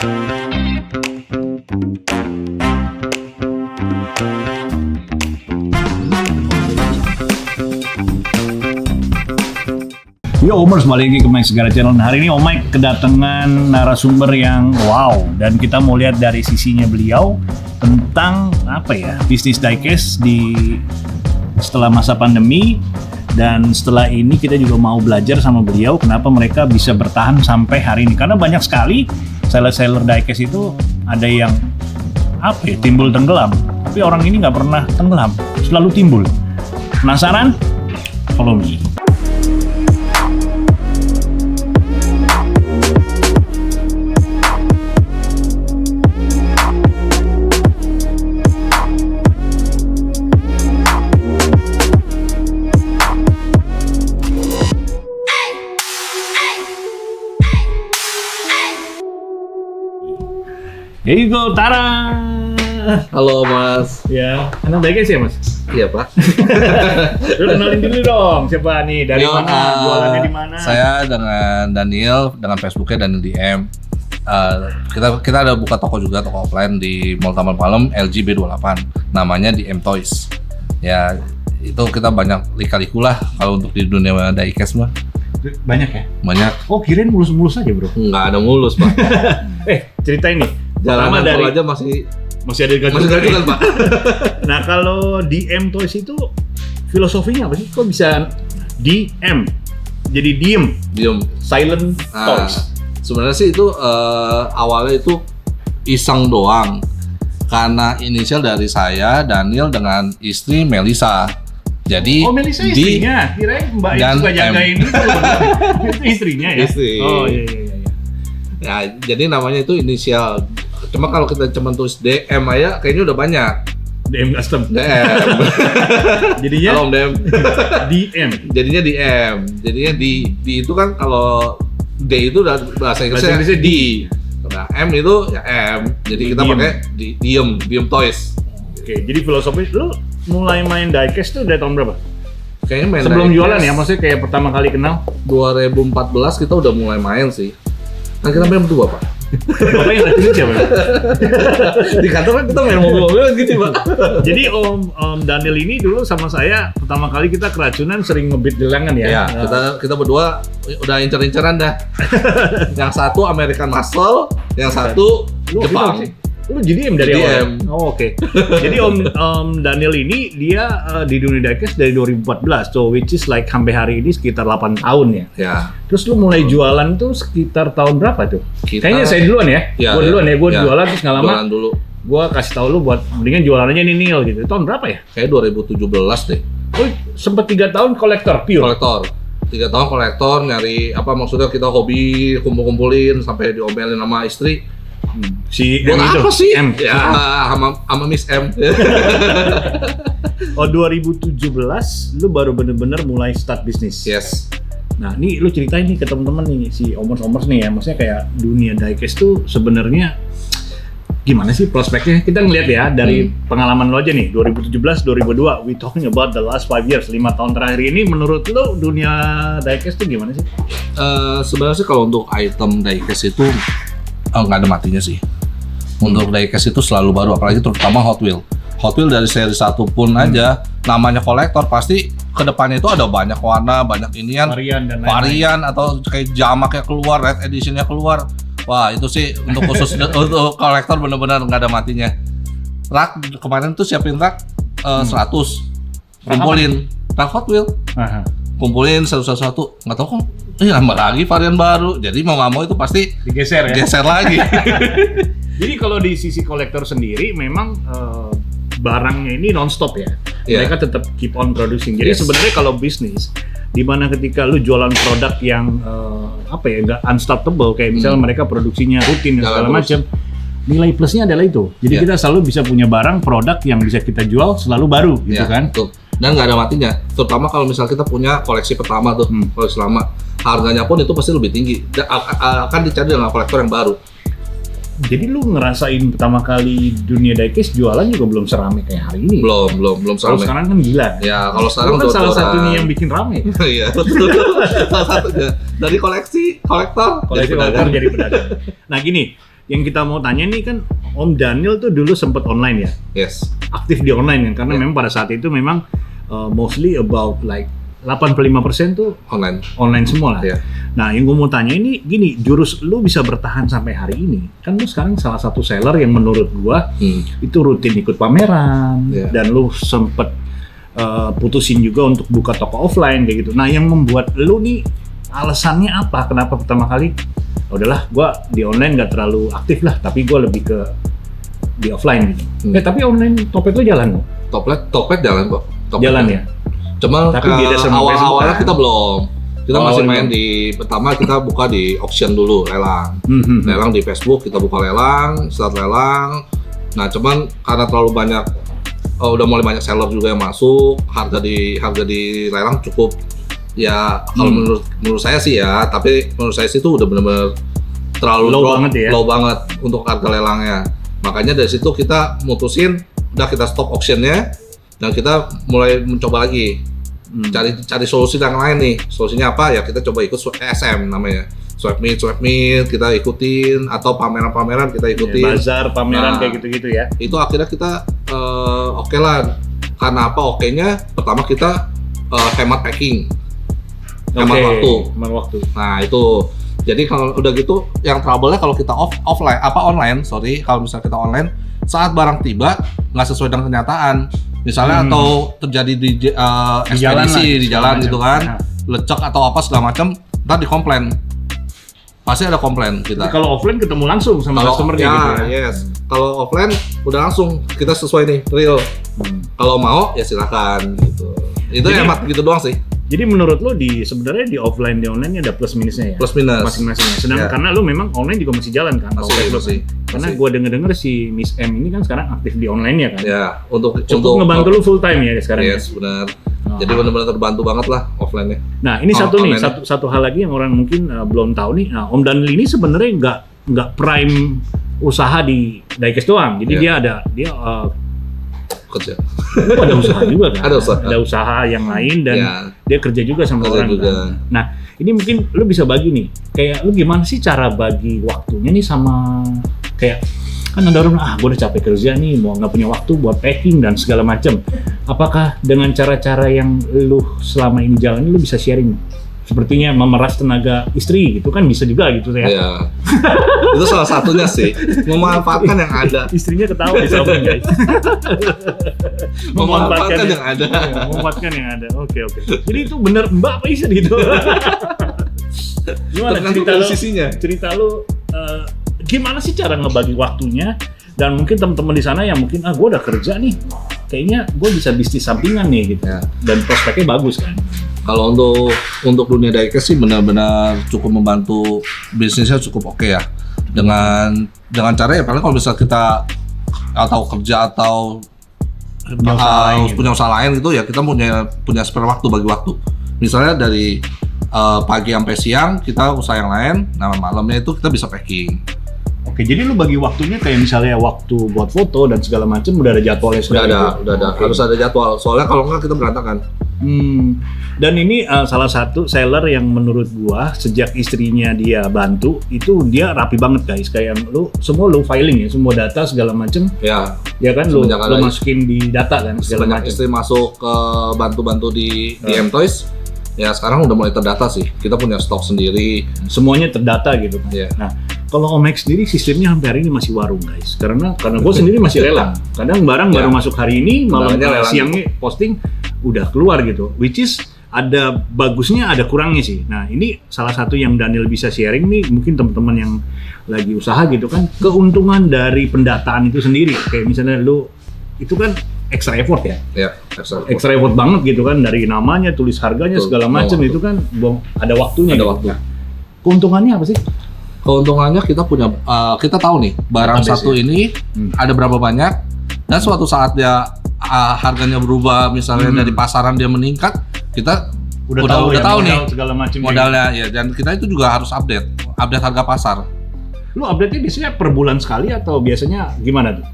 Yo Omers, balik lagi ke Mike Segara Channel. Nah, hari ini Om Mike kedatangan narasumber yang wow, dan kita mau lihat dari sisinya beliau tentang apa ya, bisnis diecast setelah masa pandemi. Dan setelah ini kita juga mau belajar sama beliau kenapa mereka bisa bertahan sampai hari ini. Karena banyak sekali seller diecast itu ada yang timbul tenggelam, tapi orang ini nggak pernah tenggelam, selalu timbul. Penasaran? Follow me. Here you go, Tara. Halo Mas. Ya, anak diecast ya Mas? Iya Pak. Lu kenalin dulu dong, siapa nih, dari mana, jualannya di mana? Saya dengan Daniel, dengan Facebooknya Daniel DM. Kita ada buka toko juga, toko offline di Mall Taman Palem, LG B28. Namanya DM Toys. Ya, itu kita banyak lika-liku lah kalau untuk di dunia diecast mah. Banyak ya? Banyak. Oh, kirain mulus-mulus aja bro. Nggak ada mulus Pak. Ceritain nih. Jalanan dari aja masih ada gantungan Pak. Nah, kalau DM Toys itu filosofinya apa sih? Kok bisa DM? Jadi diem. Silent Toys. Sebenarnya sih itu awalnya itu iseng doang. Karena inisial dari saya Daniel dengan istri Melisa. Jadi Melisa istrinya. Kirain Mbak yang suka jagain itu. Itu istrinya ya? Istri. Oh iya. Ya, jadi namanya itu inisial. Cuma kalau kita cuma tulis DM aja kayaknya udah banyak. DM custom. DM. Jadinya Halo DM. DM. Jadinya DM. Jadinya di itu kan kalau D itu udah bahasa Inggrisnya D. Nah, M itu ya M. Jadi kita pakai diem toys. Oke, jadi filosofi lu mulai main diecast tuh dari tahun berapa? Kayaknya main sebelum diecast, jualan ya, maksudnya kayak pertama kali kenal 2014 kita udah mulai main sih. Kan kita main berdua Pak. Bapak yang racunin siapa? Di kantor kan kita main mobil-mobilan gitu Pak. Jadi Om Daniel ini dulu sama saya pertama kali kita keracunan sering ngebit di lengan ya. Iya, kita berdua udah incer-inceran dah. Yang satu American Muscle, yang satu Jepang. Lu jadi M dari awal? Oh, oke. Jadi Om Daniel ini dia di dunia diecast dari 2014, so which is like sampai hari ini sekitar 8 tahun ya. Ya. Terus lu mulai jualan tuh sekitar tahun berapa tuh? Kayaknya saya duluan ya. Gue jualan terus nggak lama. Jualan dulu. Gue kasih tahu lu buat mendingan jualannya ini Neil gitu. Tahun berapa ya? Kayak 2017 deh. Oh, sempet 3 tahun kolektor pure. Kolektor. 3 tahun kolektor, nyari maksudnya kita hobi kumpul-kumpulin sampai diomelin sama istri. Si M itu apa sih? M. Ya, sama Miss M. Oh, 2017 lu baru bener-bener mulai start bisnis. Yes. Nah, nih lu ceritain nih ke temen-temen nih, si Omers nih ya, maksudnya kayak dunia diecast tuh sebenarnya gimana sih prospeknya? Kita ngeliat ya dari pengalaman lo aja nih, 2017, 2002, we talking about the last 5 years, 5 tahun terakhir ini, menurut lo dunia diecast tuh gimana sih? Sebenarnya sih kalau untuk item diecast itu nggak ada matinya sih. Untuk diecast itu selalu baru, apalagi terutama Hot Wheel. Hot Wheel dari seri 1 pun aja, namanya kolektor pasti kedepannya itu ada banyak warna, banyak inian, varian atau kayak jamaknya keluar, red editionnya keluar. Wah itu sih untuk khusus untuk kolektor bener-bener nggak ada matinya. Rak kemarin tuh siapin rak 100, kumpulin rak Hot Wheel, kumpulin satu-satu, nggak tahu kok. Nambah lagi varian baru, jadi mau nggak mau itu pasti digeser ya? Geser lagi. Jadi kalau di sisi kolektor sendiri memang barangnya ini non-stop ya? Mereka tetap keep on producing. Jadi sebenarnya kalau bisnis, dimana ketika lu jualan produk yang nggak unstoppable, kayak misalnya mereka produksinya rutin dan segala macam, nilai plusnya adalah itu. Jadi kita selalu bisa punya barang, produk yang bisa kita jual selalu baru, gitu kan? Betul. Dan nggak ada matinya, terutama kalau misal kita punya koleksi pertama tuh, koleksi lama, harganya pun itu pasti lebih tinggi, akan dicari dengan kolektor yang baru. Jadi lu ngerasain pertama kali dunia diecast jualan juga belum serame kayak hari ini? Belum serame. Kalau sekarang kan gila. Ya kalau sekarang kan salah satunya yang bikin rame. Iya betul. Salah satunya dari kolektor jadi pedagang. Nah gini, yang kita mau tanya nih kan, Om Daniel tuh dulu sempat online ya, Yes. aktif di online kan, karena Yeah. memang pada saat itu memang mostly about like 85% tuh online semua lah. Yeah. Nah, yang gue mau tanya ini gini, jurus lu bisa bertahan sampai hari ini. Kan lu sekarang salah satu seller yang menurut gua itu rutin ikut pameran, Yeah. dan lu sempet putusin juga untuk buka toko offline kayak gitu. Nah, yang membuat lu nih alasannya apa? Kenapa pertama kali udahlah gua di online nggak terlalu aktif lah, tapi gua lebih ke di offline gitu. Tapi online Topet lu jalan kok? Topet jalan kok. Jalan ya? Cuma Tapi beda sama awal-awalnya Facebook, kita belum. Kita masih Oh, main pertama kita buka di auction dulu, lelang. Lelang di Facebook, kita buka lelang, start lelang. Nah, cuman karena terlalu banyak, udah mulai banyak seller juga yang masuk, harga di lelang cukup ya kalau menurut saya sih ya, tapi menurut saya sih itu udah benar-benar terlalu Low banget ya? low banget untuk harga lelangnya. Makanya dari situ kita mutusin udah kita stop auctionnya dan kita mulai mencoba lagi cari solusi yang lain nih. Solusinya apa ya, kita coba ikut SM namanya, Swap Meet kita ikutin, atau pameran-pameran kita ikutin, bazar, pameran Nah, kayak gitu-gitu ya. itu akhirnya kita oke lah. Karena apa okenya? Pertama kita hemat packing, hemat waktu. Nah itu, jadi kalau udah gitu yang trouble-nya kalau kita online, kalau misalnya kita online saat barang tiba nggak sesuai dengan kenyataan, misalnya atau terjadi di ekspedisi di jalan gitu kan, lecek atau apa segala macam, ntar dikomplain, pasti ada komplain kita. Jadi kalau offline ketemu langsung sama customer-nya gitu ya. Yes. Kalau offline udah langsung kita sesuai nih real. Kalau mau ya silakan gitu. Itu Jadi- hemat gitu doang sih. Jadi menurut lo sebenarnya di offline di online ada plus minusnya ya? Plus minus. Masing-masingnya. Sedangkan Ya. karena lo memang online juga masih jalan kan? Masih, offline lo kan? masih. Karena Masih. gue denger si Miss M ini kan sekarang aktif di online ya kan? Ya, untuk Ngebantu lo full time ya sekarang ya? Yes, benar. Jadi benar-benar terbantu banget lah offline-nya. Nah ini Online. satu hal lagi yang orang mungkin belum tahu nih. Nah, Om Daniel ini sebenarnya nggak prime usaha di diecast doang. Jadi dia Kerja. lu ada usaha juga kan? Ada usaha. Ada usaha yang lain dan Ya. dia kerja juga sama Kerja orang juga. kan. Nah, ini mungkin lu bisa bagi nih. Kayak lu gimana sih cara bagi waktunya nih sama kayak kan ada orang gue udah capek kerja nih, mau nggak punya waktu buat packing dan segala macam. Apakah dengan cara-cara yang lu selama ini jalani lu bisa sharing? Sepertinya memeras tenaga istri gitu kan bisa juga gitu ya. Ya. Itu salah satunya sih, memanfaatkan yang ada. Istrinya ketawa di samping guys. Memanfaatkan yang ada. Iya, memanfaatkan yang ada. Oke. Jadi itu benar Mbak apa istri itu? Gimana Tergantung cerita dari lu? sisinya. Cerita lu gimana sih cara ngebagi waktunya? Dan mungkin teman-teman di sana yang mungkin gue udah kerja nih, kayaknya gue bisa bisnis sampingan nih gitu. Ya. Dan prospeknya bagus kan. Kalau untuk dunia diecast sih benar-benar cukup membantu, bisnisnya cukup oke ya. Dengan cara ya paling kalau bisa kita atau kerja atau punya usaha lain gitu ya, kita punya spare waktu, bagi waktu. Misalnya dari pagi sampai siang kita usaha yang lain, nah malamnya itu kita bisa packing. Oke, jadi lu bagi waktunya kayak misalnya waktu buat foto dan segala macam udah ada jadwalnya Udah ada, Oke. harus ada jadwal. Soalnya kalau enggak kita berantakan. Dan ini salah satu seller yang menurut gua sejak istrinya dia bantu itu dia rapi banget guys, kayak semua filing ya, semua data segala macem Ya, ya kan lu Semenjak ada masukin di data kan segala sebanyak macem. istri masuk ke bantu-bantu di M-Toys, ya sekarang udah mulai terdata sih. Kita punya stok sendiri. Semuanya terdata gitu kan. Iya. Nah kalau Omex sendiri sistemnya sampai hari ini masih warung guys, karena gua sendiri masih lelang. Kadang barang baru masuk hari ini, malam Barangnya lelang siangnya posting udah keluar gitu, which is ada bagusnya ada kurangnya sih. Nah ini salah satu yang Daniel bisa sharing nih, mungkin teman-teman yang lagi usaha gitu kan, keuntungan dari pendataan itu sendiri. Kayak misalnya lu itu kan extra effort ya, Ya, extra effort banget gitu kan, dari namanya, tulis harganya, Betul, segala macam waktu. itu kan ada waktunya. Ada gitu. waktu. Nah, keuntungannya apa sih? Keuntungannya kita kita tahu nih barang Database satu ini ada berapa banyak, dan suatu saat dia harganya berubah, misalnya dari pasaran dia meningkat, kita udah tahu modal nih segala macam modalnya ya, dan kita itu juga harus update harga pasar. Lu update-nya biasanya per bulan sekali atau biasanya gimana tuh?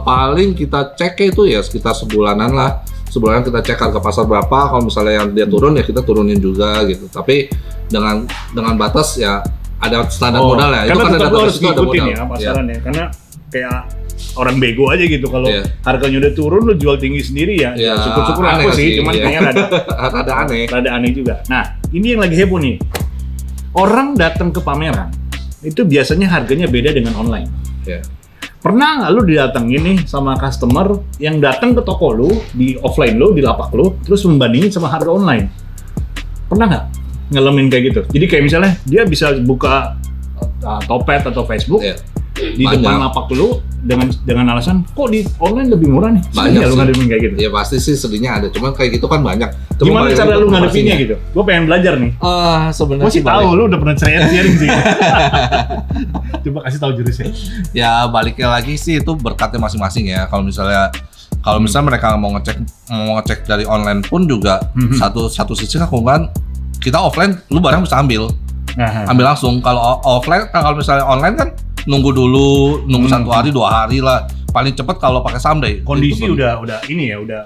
Paling kita cek itu ya sekitar sebulanan lah. Sebulan kita cek harga pasar berapa. Kalau misalnya yang dia turun ya kita turunin juga gitu. Tapi dengan batas ya ada standar modal ya. Karena Itu kan tetap ada lu harus itu ada ngikutin modal. ya pasaran ya. Karena kayak orang bego aja gitu kalau Iya. harganya udah turun lu jual tinggi sendiri ya. Ya, Syukur-syukur aneh aku sih, cuman iya. kayaknya Rada aneh. rada aneh juga. Nah, ini yang lagi heboh nih. Orang datang ke pameran itu biasanya harganya beda dengan online. Ya. Pernah nggak lu didatengin nih sama customer yang datang ke toko lu, di offline lu, di lapak lu, terus membandingin sama harga online? Pernah nggak ngalamin kayak gitu? Jadi kayak misalnya dia bisa buka Topet atau Facebook Iya. di Banyak. depan lapak lu dengan alasan kok di online lebih murah nih? Sering Banyak nggak lu sih. ngadepin kayak gitu? Ya pasti sih sedihnya ada, cuman kayak gitu kan banyak. Cuma Gimana balik cara lagi lu ke ngadepinnya informasinya. gitu? Gue pengen belajar nih. Sebenarnya Gue sih tahu lu udah pernah sharing sih. Coba kasih tahu jurusnya. Ya baliknya lagi sih itu berkatnya masing-masing ya. Kalau misalnya mereka mau ngecek dari online pun juga satu sisi kan keunggulan kita offline lu barang bisa ambil langsung. Kalau offline kalau misalnya online kan nunggu satu hari 2 hari lah paling cepat kalau pakai Someday. Kondisi Gitu. udah ini ya udah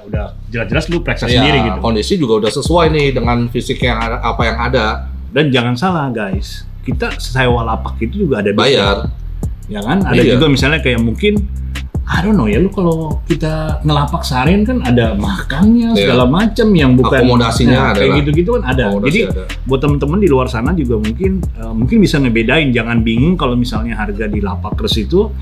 jelas-jelas lu periksa Iya, sendiri gitu. Kondisi juga udah sesuai nih dengan fisik yang ada, apa yang ada. Dan jangan salah guys, kita sewa lapak itu juga ada Bayar. ya kan? Ada Iya. juga misalnya kayak mungkin I don't know ya, lu kalau kita ngelapak seharian kan ada makannya Iya. segala macam yang bukan Akomodasinya ada kayak lah. gitu-gitu kan ada. Akomodasi Jadi ada. buat temen-temen di luar sana juga mungkin bisa ngebedain, jangan bingung kalau misalnya harga di lapak res itu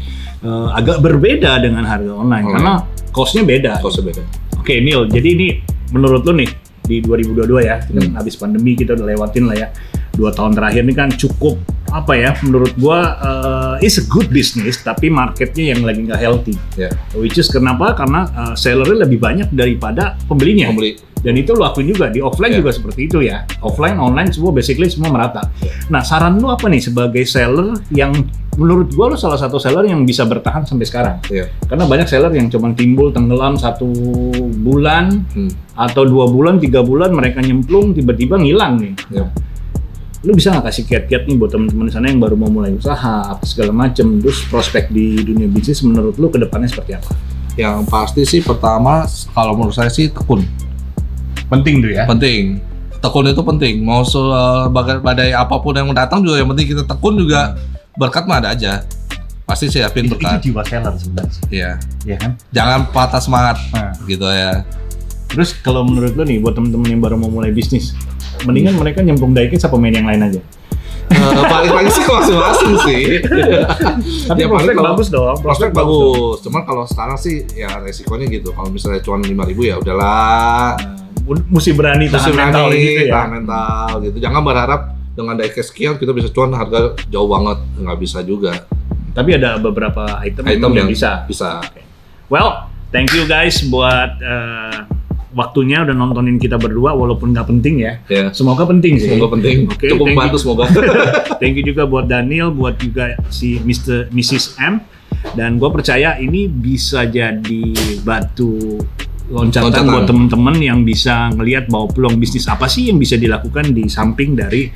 agak berbeda dengan harga online karena cost-nya beda. Kosnya beda. Oke Neil, jadi ini menurut lu nih di 2022 ya, kita habis pandemi kita udah lewatin lah ya. 2 tahun terakhir ini kan cukup apa ya, menurut gua it's a good business tapi marketnya yang lagi nggak healthy. Ya. Which is kenapa? Karena sellernya lebih banyak daripada pembelinya. Pembeli. Dan itu lo akuin juga di offline Yeah. juga seperti itu ya. Offline, online semua basically semua merata. Nah saran lu apa nih sebagai seller yang menurut gua lo salah satu seller yang bisa bertahan sampai sekarang? Iya. Karena banyak seller yang cuma timbul tenggelam 1 bulan atau 2 bulan, 3 bulan mereka nyemplung tiba-tiba ngilang nih. Ya. Lu bisa nggak kasih kiat-kiat nih buat teman-teman di sana yang baru mau mulai usaha apa segala macem, terus prospek di dunia bisnis menurut lu ke depannya seperti apa? Yang pasti sih pertama kalau menurut saya sih tekun. Penting tuh ya. Penting. Tekun itu penting. Mau badai apapun yang datang juga yang penting kita tekun juga berkat mah ada aja. Pasti siapin berkat. Itu jiwa seller sebenarnya. Iya. Iya kan? Jangan patah semangat Nah. gitu ya. Terus kalau menurut lu nih buat temen-temen yang baru mau mulai bisnis, mendingan mereka nyemplung diecast apa main yang lain aja? Balik lagi sih ke masing-masing sih. Tapi Ya, prospek paling kalau- bagus dong. Prospek dong. bagus. Cuman kalau sekarang sih ya resikonya gitu. Kalau misalnya cuma 5.000 ya udahlah. Mesti berani tahan Mesti mental berani, gitu ya. tahan mental gitu. Jangan berharap dengan diecast sekian kita bisa cuan harga jauh banget. Nggak bisa juga. Tapi ada beberapa item yang bisa. Bisa. Well, thank you guys buat waktunya udah nontonin kita berdua walaupun nggak penting ya. Ya. Semoga penting sih. Semoga penting. Oke, Cukup thank membantu you. semoga. Thank you juga buat Daniel, buat juga si Mrs. M. Dan gue percaya ini bisa jadi batu loncatan buat temen-temen yang bisa ngelihat bahwa peluang bisnis apa sih yang bisa dilakukan di samping dari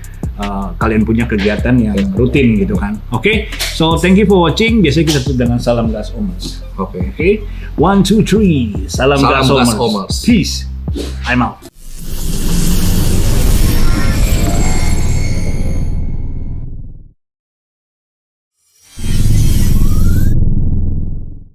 kalian punya kegiatan yang rutin gitu kan. Oke, so thank you for watching. Biasanya kita tutup dengan salam gas omers. Oke. Oke, 1, 2, 3. Salam gas Gas omers. Omers. Peace. I'm out.